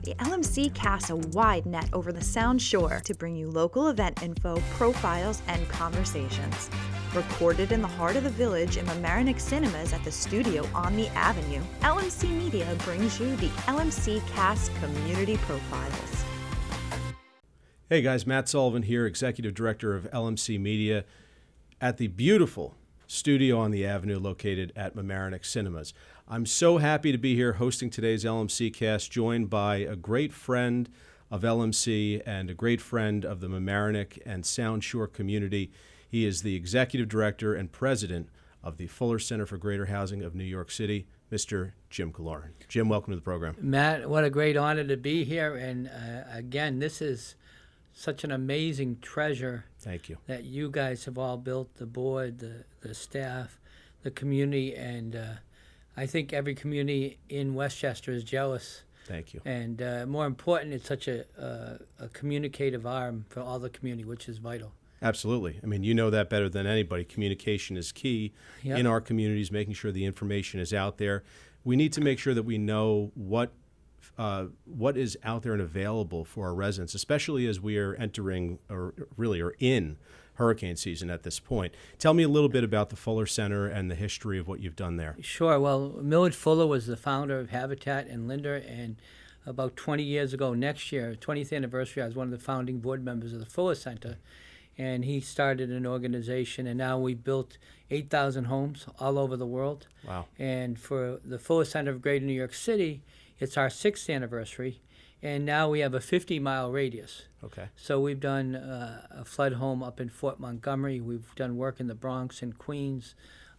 The LMC casts a wide net over the Sound Shore to bring you local event info, profiles, and conversations. Recorded in the heart of the Village in Mamaroneck Cinemas at the studio on the Avenue, LMC Media brings you the LMC Cast Community Profiles. Hey guys, Matt Sullivan here, Executive Director of LMC Media at the beautiful studio on the Avenue located at Mamaroneck Cinemas. I'm so happy to be here hosting today's LMC Cast, joined by a great friend of LMC and a great friend of the Mamaroneck and Sound Shore community. He is the Executive Director and President of the Fuller Center for Greater Housing of New York City, Mr. Jim Killoran. Jim, welcome to the program. Matt, what a great honor to be here. And again, this is such an amazing treasure. Thank you. That you guys have all built, the board, the staff, the community, and I think every community in Westchester is jealous. Thank you. And more important, it's such a communicative arm for all the community, which is vital. Absolutely. I mean, you know that better than anybody. Communication is key in our communities, making sure the information is out there. We need to make sure that we know what is out there and available for our residents, especially as we are entering or in hurricane season at this point. Tell me a little bit about the Fuller Center and the history of what you've done there. Sure. Well, Millard Fuller was the founder of Habitat and Linda, and about 20 years ago, next year, 20th anniversary, I was one of the founding board members of the Fuller Center. And he started an organization, and now we've built 8,000 homes all over the world. Wow. And for the Fuller Center of Greater New York City, it's our 6th anniversary, and now we have a 50-mile radius. Okay. So we've done a flood home up in Fort Montgomery. We've done work in the Bronx and Queens.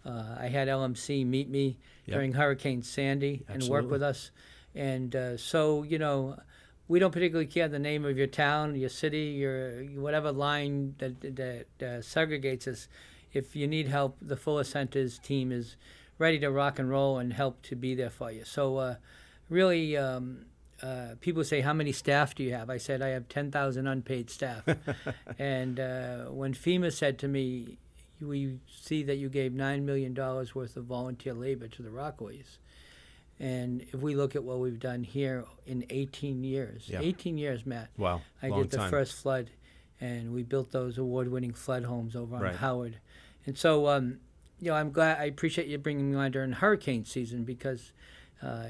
I had LMC meet me during Hurricane Sandy and work with us. And so, you know, we don't particularly care the name of your town, your city, your whatever line that segregates us. If you need help, the Fuller Center's team is ready to rock and roll and help to be there for you. So really, people say, how many staff do you have? I said, I have 10,000 unpaid staff. And when FEMA said to me, we see that you gave $9 million worth of volunteer labor to the Rockaways. And if we look at what we've done here in 18 years, 18 years, Matt. Wow, I did the first flood, and we built those award-winning flood homes over on Howard. And so, you know, I'm glad, I appreciate you bringing me on during hurricane season because,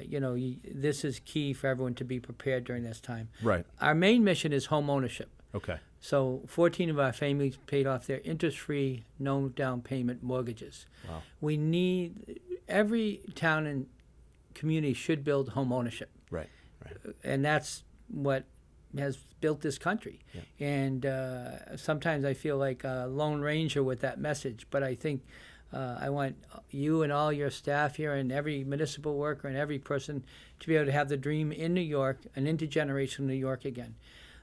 you know, this is key for everyone to be prepared during this time. Right. Our main mission is home ownership. Okay. So 14 of our families paid off their interest-free, no down payment mortgages. Wow. We need, every town and community should build home ownership. Right. And that's what has built this country. Yeah. And sometimes I feel like a Lone Ranger with that message, but I think I want you and all your staff here and every municipal worker and every person to be able to have the dream in New York, an intergenerational New York again.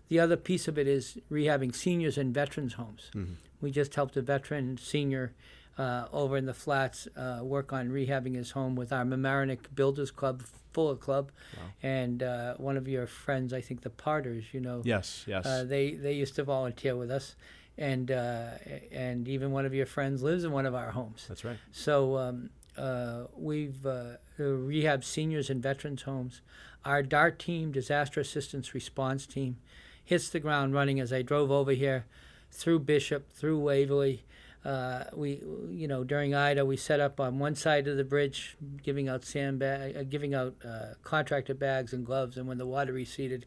The other piece of it is rehabbing seniors and veterans homes. Mm-hmm. We just helped a veteran senior over in the Flats work on rehabbing his home with our Mamaroneck Builders Club, Fuller Club. Wow. And one of your friends, I think the Parters, you know. Yes. They used to volunteer with us. And even one of your friends lives in one of our homes. That's right. So we've rehabbed seniors and veterans homes. Our DART team, Disaster Assistance Response Team, hits the ground running. As I drove over here through Bishop, through Waverly, you know, during Ida, we set up on one side of the bridge, giving out contractor bags and gloves, and when the water receded,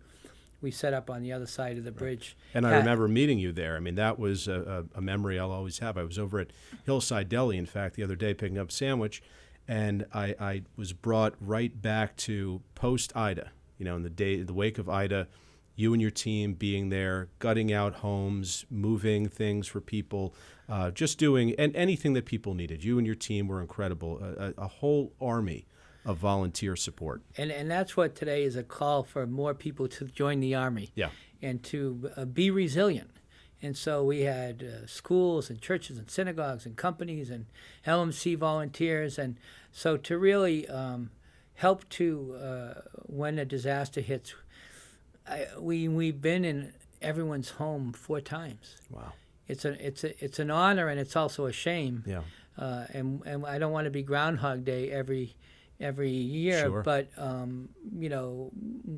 we set up on the other side of the bridge. And I remember meeting you there. I mean, that was a memory I'll always have. I was over at Hillside Deli, in fact, the other day picking up a sandwich, and I was brought right back to post-Ida, you know, in the wake of Ida, you and your team being there, gutting out homes, moving things for people, just doing anything that people needed. You and your team were incredible, a whole army of volunteer support. And that's what today is a call for more people to join the Army and to be resilient. And so we had schools and churches and synagogues and companies and LMC volunteers. And so to really help to, when a disaster hits, we've been in everyone's home 4 times. Wow. It's an honor, and it's also a shame. Yeah. And I don't want to be Groundhog Day every every year, Sure. but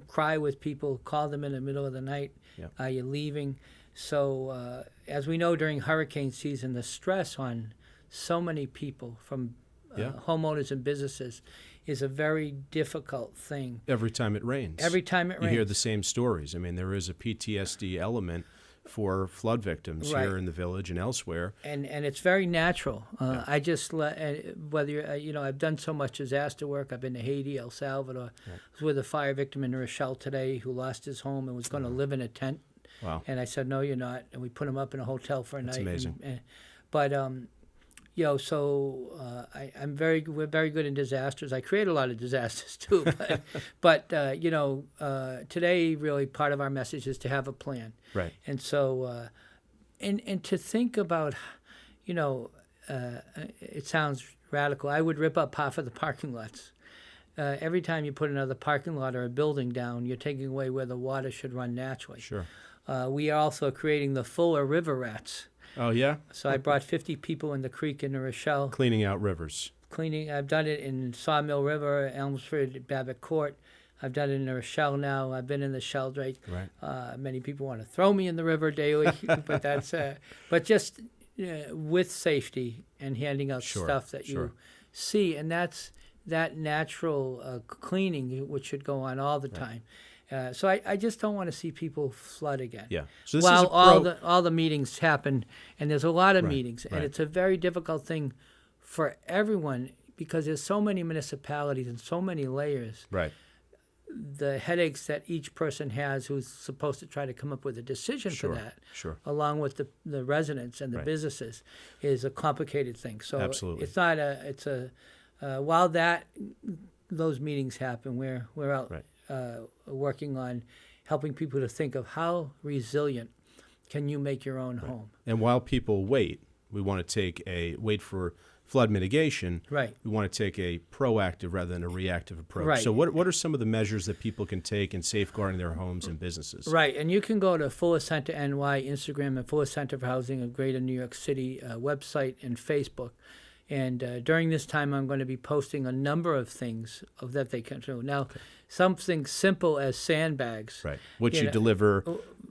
cry with people, call them in the middle of the night. Yep. Are you leaving? So as we know, during hurricane season, the stress on so many people from homeowners and businesses is a very difficult thing. Every time it rains. Every time it rains. You hear the same stories. I mean, there is a PTSD element for flood victims here in the village and elsewhere. And it's very natural. I just whether I've done so much disaster work. I've been to Haiti, El Salvador. I was with a fire victim in Rochelle today who lost his home and was going to live in a tent. Wow. And I said, no, you're not. And we put him up in a hotel for a night. That's amazing. We're very good in disasters. I create a lot of disasters too, but today really part of our message is to have a plan. Right. And so, and to think about, it sounds radical. I would rip up half of the parking lots. Every time you put another parking lot or a building down, you're taking away where the water should run naturally. Sure. We are also creating the Fuller River rats. Oh, yeah? So I brought 50 people in the creek in Rochelle. Cleaning out rivers. I've done it in Sawmill River, Elmsford, Babbitt Court. I've done it in the Rochelle now. I've been in the Sheldrake. Right. Many people want to throw me in the river daily, but that's but just with safety and handing out stuff that you see, and that's that natural cleaning which should go on all the time. So I just don't want to see people flood again. Yeah. So this while is all the meetings happen, and there's a lot of meetings, and it's a very difficult thing for everyone because there's so many municipalities and so many layers. Right. The headaches that each person has who's supposed to try to come up with a decision for that, along with the residents and the businesses, is a complicated thing. So absolutely. It's not while those meetings happen, we're out. Right. Working on helping people to think of how resilient can you make your own home. And while people wait, we want to wait for flood mitigation. Right. We want to take a proactive rather than a reactive approach. Right. So what are some of the measures that people can take in safeguarding their homes and businesses? Right. And you can go to Fuller Center NY, Instagram, and Fuller Center for Housing of Greater New York City website and Facebook. And during this time, I'm going to be posting a number of things that they can do. Now, something simple as sandbags. Right, which you deliver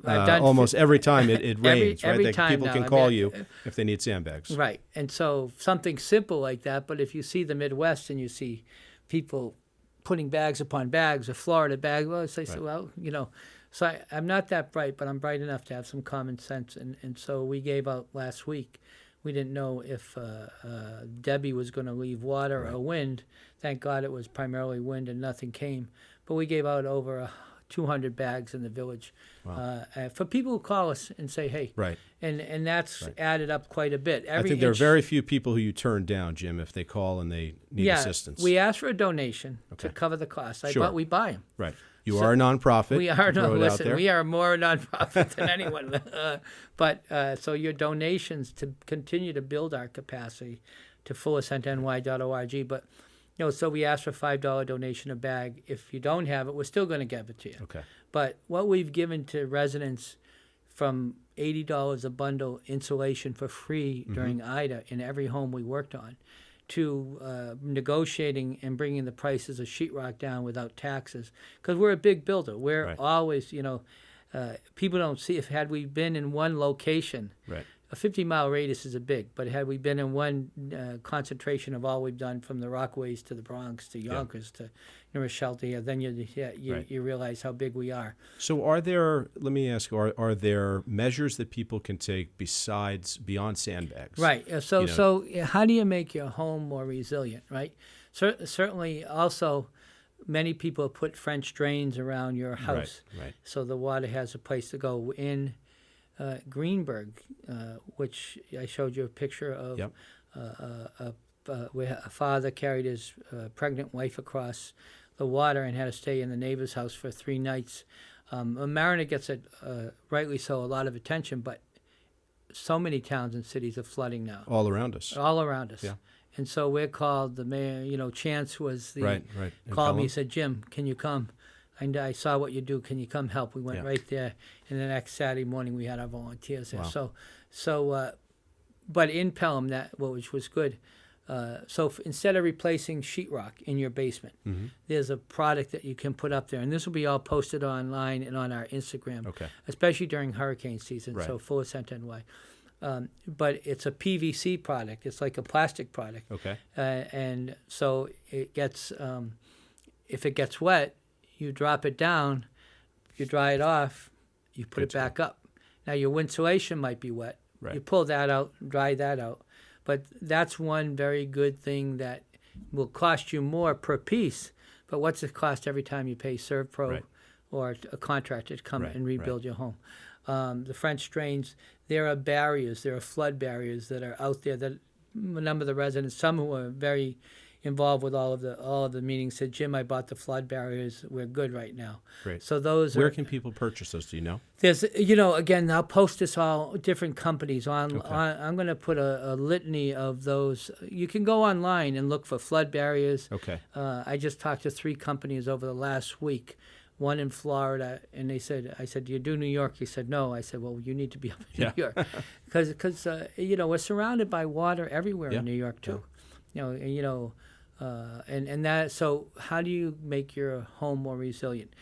almost every time it rains, right? Every time people can call you if they need sandbags. Right, and so something simple like that, but if you see the Midwest and you see people putting bags upon bags, a Florida bag, well, say, so I'm not that bright, but I'm bright enough to have some common sense. And so we gave out last week. We didn't know if Debbie was going to leave water or wind. Thank God it was primarily wind and nothing came. But we gave out over 200 bags in the village for people who call us and say, hey. Right. And that's added up quite a bit. I think there are very few people who you turn down, Jim, if they call and they need assistance. We ask for a donation to cover the cost. But we buy them. Right. You are a nonprofit. We are we are more a nonprofit than anyone. So your donations to continue to build our capacity to fullercenterny.org. But so we ask for $5 donation a bag. If you don't have it, we're still going to give it to you. Okay. But what we've given to residents, from $80 a bundle insulation for free during Ida in every home we worked on, to negotiating and bringing the prices of sheetrock down without taxes, because we're a big builder. We're always, people don't see, if had we been in one location, a 50-mile radius is big, but had we been in one concentration of all we've done from the Rockaways to the Bronx to Yonkers to Rochelle to here, then you realize how big we are. So let me ask, are there measures that people can take beyond sandbags? Right. So how do you make your home more resilient, right? Certainly also, many people put French drains around your house so the water has a place to go. In Greenberg, which I showed you a picture of, where a father carried his pregnant wife across the water and had to stay in the neighbor's house for 3 nights. Mamaroneck gets, rightly so, a lot of attention, but so many towns and cities are flooding now. All around us. Yeah. And so we're called, the mayor, Chance was called me, he said, Jim, can you come? And I saw what you do. Can you come help? We went right there. And the next Saturday morning, we had our volunteers there. Wow. But in Pelham, which was good, So instead of replacing sheetrock in your basement, there's a product that you can put up there. And this will be all posted online and on our Instagram, especially during hurricane season, so Fuller Center NY. But it's a PVC product. It's like a plastic product. And so it gets, if it gets wet, you drop it down, you dry it off, you put it back up. Now your insulation might be wet. You pull that out, dry that out. But that's one very good thing that will cost you more per piece. But what's it cost every time you pay ServPro or a contractor to come and rebuild your home? The French drains, there are barriers, there are flood barriers that are out there that a number of the residents, some who are very involved with all of the meetings, said, Jim, I bought the flood barriers. We're good right now. Great. So those Where can people purchase those? Do you know? There's, again, I'll post this all different companies on. I'm going to put a litany of those. You can go online and look for flood barriers. I just talked to 3 companies over the last week. One in Florida, and I said, do you do New York? He said, no. I said, well, you need to be up in New York, because we're surrounded by water everywhere in New York too. And that. So how do you make your home more resilient?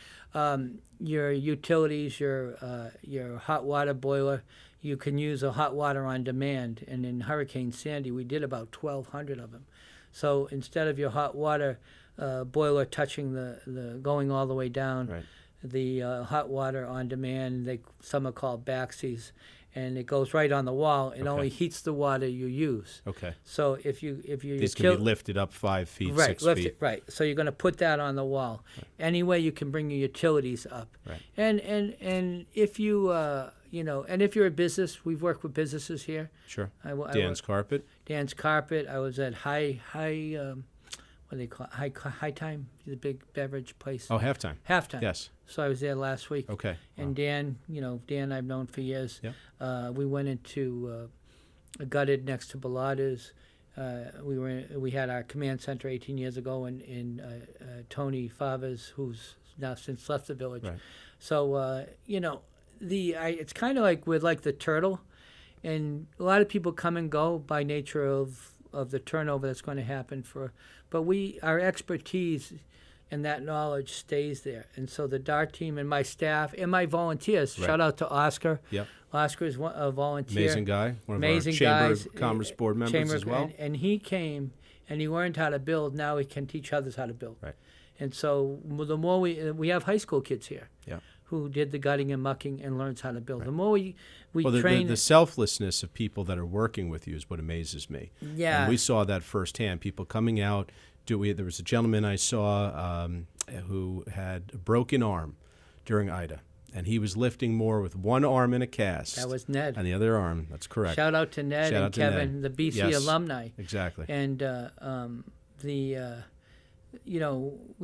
Your utilities, your hot water boiler, you can use a hot water on demand. And in Hurricane Sandy, we did about 1,200 of them. So instead of your hot water boiler touching the going all the way down, the hot water on demand, some are called backsies, and it goes right on the wall. It only heats the water you use. So if these can be lifted up 5 feet, 6 feet. So you're going to put that on the wall. Any way you can bring your utilities up. And if you and if you're a business, we've worked with businesses here. Dan's Carpet. Dan's Carpet. I was at High what do they call it? High Time, the big beverage place. Oh, Halftime. Halftime. Yes. So I was there last week. And Dan, Dan I've known for years. We went into gutted next to Bilotta's. We had our command center 18 years ago, and Tony Favas, who's now since left the village. So it's kind of like we're like the turtle, and a lot of people come and go by nature of the turnover that's going to happen but our expertise and that knowledge stays there. And so the DART team and my staff and my volunteers, shout out to Oscar. Oscar is a volunteer. Amazing guy. One of our Chamber of Commerce board members as well. And he came and he learned how to build. Now he can teach others how to build. And so the more we have high school kids here who did the gutting and mucking and learns how to build. The more we train. The selflessness of people that are working with you is what amazes me. And we saw that firsthand. People coming out. There was a gentleman I saw who had a broken arm during Ida, and he was lifting more with one arm in a cast. That was Ned. And the other arm. That's correct. Shout out to Ned and Kevin, the BC alumni. Exactly. And we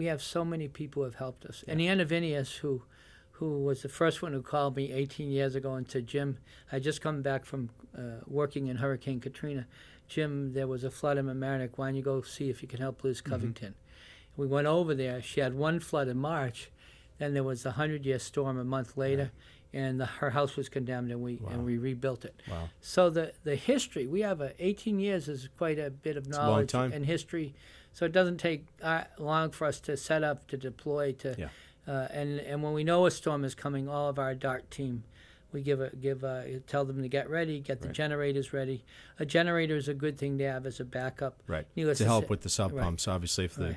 have so many people who have helped us. And Anna Vinius, who was the first one who called me 18 years ago and said, Jim, I just come back from working in Hurricane Katrina. Jim, there was a flood in Mamaroneck. Why don't you go see if you can help Liz Covington? We went over there. She had one flood in March. Then there was the 100-year storm a month later, and her house was condemned, and we rebuilt it. So the history, we have 18 years is quite a bit of knowledge and history. So it doesn't take long for us to set up, to deploy, and when we know a storm is coming, all of our DART team, we tell them to get ready, get the generators ready. A generator is a good thing to have as a backup. To help with the sub pumps, obviously, if the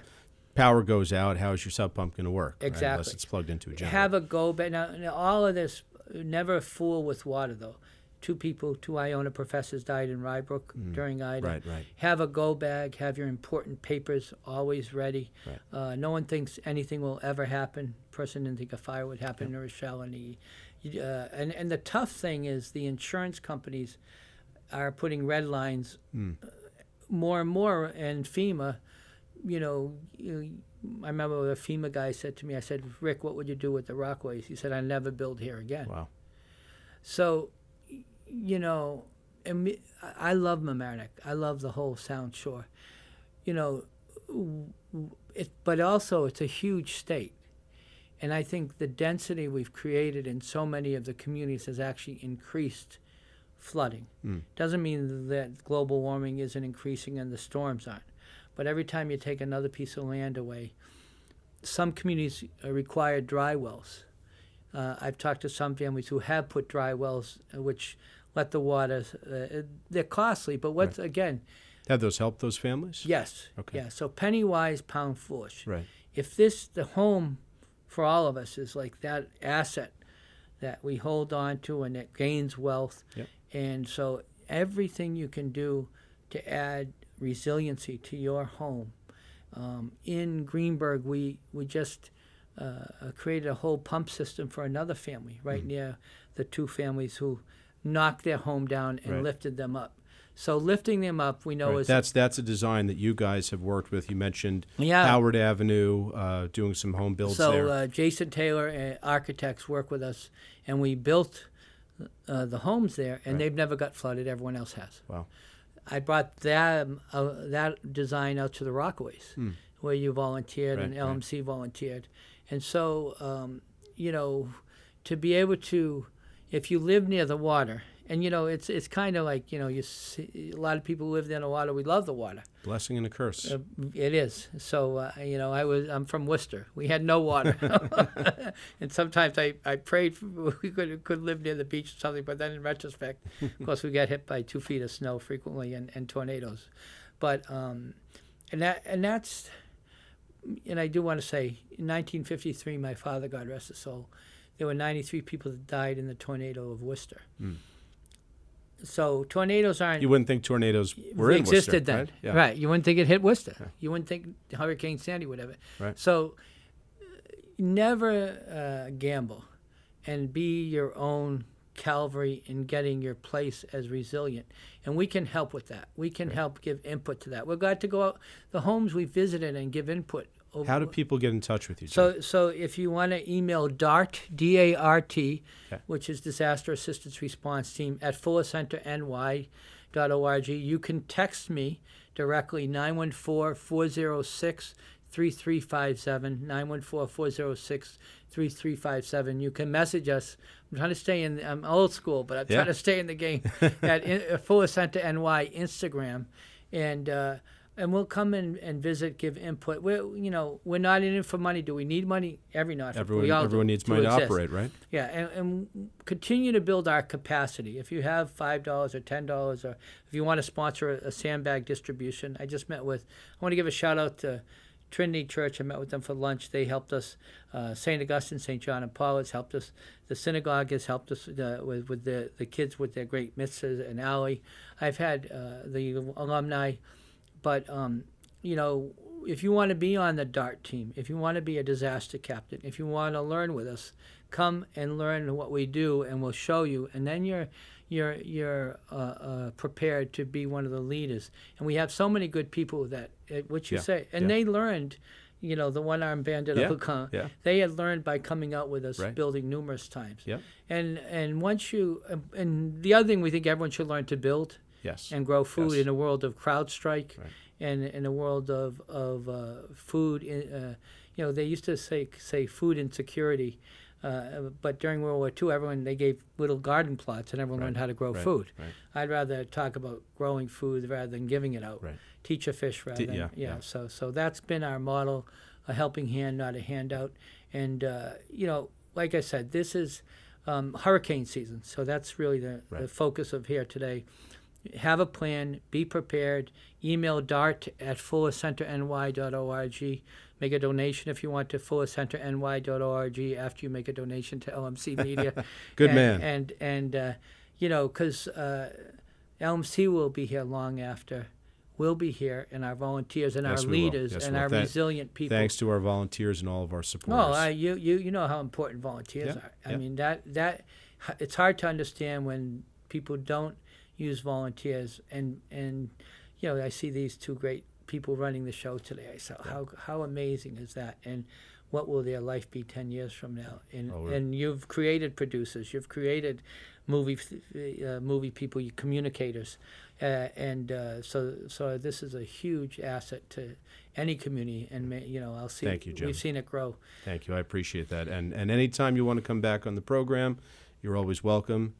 power goes out, how is your sub pump going to work? Exactly. Unless it's plugged into a generator. Have a go bag. Now, all of this, never fool with water, though. 2 Iona professors died in Rybrook during Ida. Have a go bag. Have your important papers always ready. No one thinks anything will ever happen. Person didn't think a fire would happen in Rochelle. And the tough thing is the insurance companies are putting red lines more and more. And FEMA, I remember a FEMA guy said to me, I said, Rick, what would you do with the Rockaways? He said, I'd never build here again. So, and I love Mamaroneck. I love the whole Sound Shore. But also it's a huge state. And I think the density we've created in so many of the communities has actually increased flooding. Doesn't mean that global warming isn't increasing and the storms aren't. But every time you take another piece of land away, some communities require dry wells. I've talked to some families who have put dry wells, which let the water, they're costly, but what's, again... Have those helped those families? Yes. Okay. Yeah, so penny wise, pound foolish. Right. If the home for all of us is like that asset that we hold on to and it gains wealth, and so everything you can do to add resiliency to your home. In Greenberg, we just created a whole pump system for another family right near the two families who knocked their home down and lifted them up. So lifting them up, we know is... That's a design that you guys have worked with. You mentioned Howard Avenue, doing some home builds there. So Jason Taylor, architects, work with us, and we built the homes there, and they've never got flooded. Everyone else has. Wow. I brought that design out to the Rockaways, where you volunteered and LMC volunteered. And so, to be able to, if you live near the water, and, it's kind of like, you see a lot of people who live near the water, we love the water. Blessing and a curse. It is. So, I'm from Worcester. We had no water. And sometimes I prayed we could live near the beach or something, but then in retrospect, of course, we got hit by 2 feet of snow frequently and tornadoes. But, and I do want to say, in 1953, my father, God rest his soul, there were 93 people that died in the tornado of Worcester. So tornadoes aren't... You wouldn't think tornadoes were in Worcester, existed then. Right? Yeah. Right. You wouldn't think it hit Worcester. Yeah. You wouldn't think Hurricane Sandy would have it. Right. So never gamble and be your own Calvary in getting your place as resilient. And we can help with that. We can help give input to that. We're glad to go out the homes we visited and give input. How do people get in touch with you, Jim? So if you want to email DART, D-A-R-T, which is Disaster Assistance Response Team, at fullercenterny.org. You can text me directly, 914-406-3357, 914-406-3357. You can message us. I'm trying to stay in, I'm old school, but I'm trying to stay in the game, at Fuller Center NY Instagram. And we'll come in and visit, give input. We're not in it for money. Do we need money? Everyone needs money to operate, right? Yeah, and continue to build our capacity. If you have $5 or $10, or if you want to sponsor a sandbag distribution, I want to give a shout out to Trinity Church. I met with them for lunch. They helped us. St. Augustine, St. John and Paul has helped us. The synagogue has helped us with the kids with their great mitzvahs and alley. I've had the alumni. But, if you want to be on the DART team, if you want to be a disaster captain, if you want to learn with us, come and learn what we do, and we'll show you. And then you're prepared to be one of the leaders. And we have so many good people that, they learned, the one-armed bandit of Hukam. Yeah. They had learned by coming out with us, building numerous times. Yeah. And once and the other thing we think everyone should learn to build. Yes. And grow food in a world of CrowdStrike, and in a world of food. They used to say food insecurity, but during World War II, they gave little garden plots, and everyone learned how to grow food. Right. I'd rather talk about growing food rather than giving it out. Right. Teach a fish rather than So that's been our model: a helping hand, not a handout. And like I said, this is hurricane season, so that's really the focus of here today. Have a plan, be prepared, email DART at fullercenterny.org. Make a donation if you want to fullercenterny.org after you make a donation to LMC Media. Good man. Because LMC will be here long after. We'll be here, and our volunteers and our leaders and our resilient people. Thanks to our volunteers and all of our supporters. Oh, you know how important volunteers are. I mean, that it's hard to understand when people don't use volunteers, and I see these two great people running the show today. I said, how amazing is that, and what will their life be 10 years from now? And you've created producers, you've created movie people, communicators, so this is a huge asset to any community, and I'll see. Thank you, Jim. We've seen it grow. Thank you, I appreciate that, and anytime you want to come back on the program, you're always welcome.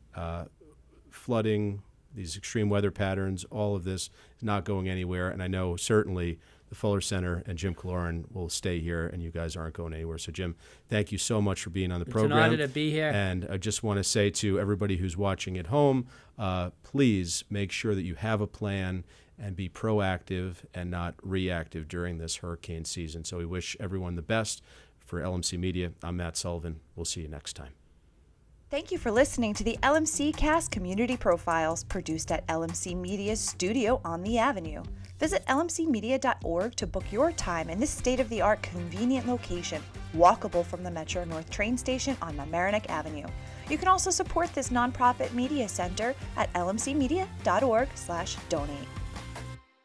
flooding, these extreme weather patterns, all of this is not going anywhere. And I know certainly the Fuller Center and Jim Killoran will stay here, and you guys aren't going anywhere. So, Jim, thank you so much for being on the program. It's an honor to be here. And I just want to say to everybody who's watching at home, please make sure that you have a plan and be proactive and not reactive during this hurricane season. So we wish everyone the best. For LMC Media, I'm Matt Sullivan. We'll see you next time. Thank you for listening to the LMC Cast Community Profiles, produced at LMC Media's studio on the Avenue. Visit lmcmedia.org to book your time in this state-of-the-art convenient location, walkable from the Metro North train station on Mamaroneck Avenue. You can also support this nonprofit media center at lmcmedia.org/donate.